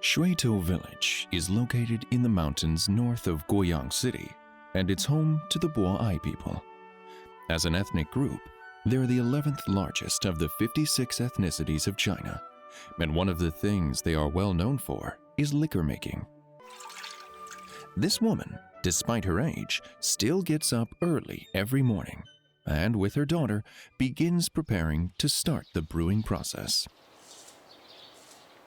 Shuitou village is located in the mountains north of Guiyang city, and it's home to the Bouyei people. As an ethnic group, they're the 11th largest of the 56 ethnicities of China, and one of the things they are well known for is liquor making. This woman, despite her age, still gets up early every morning, and with her daughter, begins preparing to start the brewing process.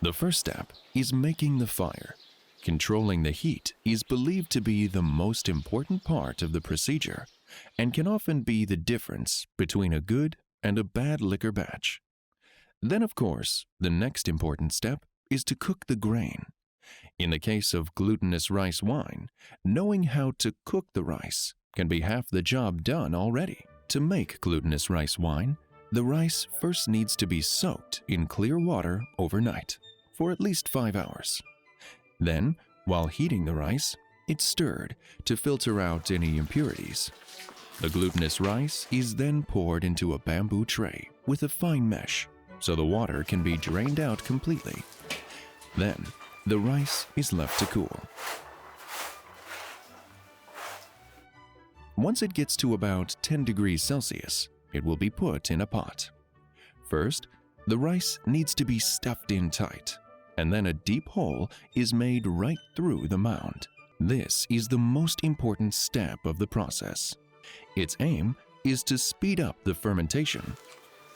The first step is making the fire. Controlling the heat is believed to be the most important part of the procedure and can often be the difference between a good and a bad liquor batch. Then, of course, the next important step is to cook the grain. In the case of glutinous rice wine, knowing how to cook the rice can be half the job done already. To make glutinous rice wine, the rice first needs to be soaked in clear water overnight for at least 5 hours. Then, while heating the rice, it's stirred to filter out any impurities. The glutinous rice is then poured into a bamboo tray with a fine mesh so the water can be drained out completely. Then, the rice is left to cool. Once it gets to about 10 degrees Celsius, it will be put in a pot. First, the rice needs to be stuffed in tight, and then a deep hole is made right through the mound. This is the most important step of the process. Its aim is to speed up the fermentation.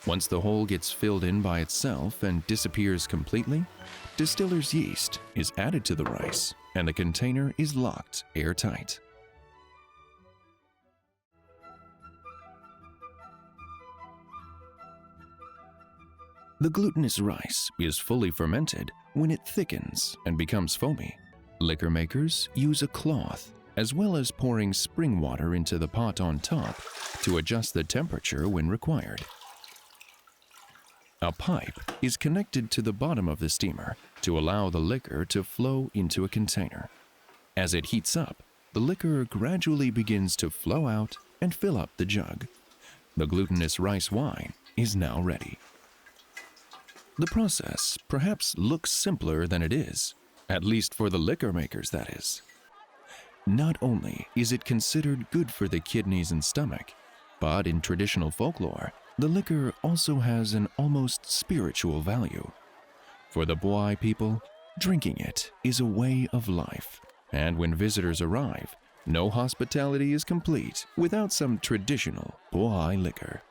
Once the hole gets filled in by itself and disappears completely, distiller's yeast is added to the rice, and the container is locked airtight. The glutinous rice is fully fermented when it thickens and becomes foamy. Liquor makers use a cloth as well as pouring spring water into the pot on top to adjust the temperature when required. A pipe is connected to the bottom of the steamer to allow the liquor to flow into a container. As it heats up, the liquor gradually begins to flow out and fill up the jug. The glutinous rice wine is now ready. The process perhaps looks simpler than it is, at least for the liquor makers, that is. Not only is it considered good for the kidneys and stomach, but in traditional folklore, the liquor also has an almost spiritual value. For the Bouyei people, drinking it is a way of life, and when visitors arrive, no hospitality is complete without some traditional Bouyei liquor.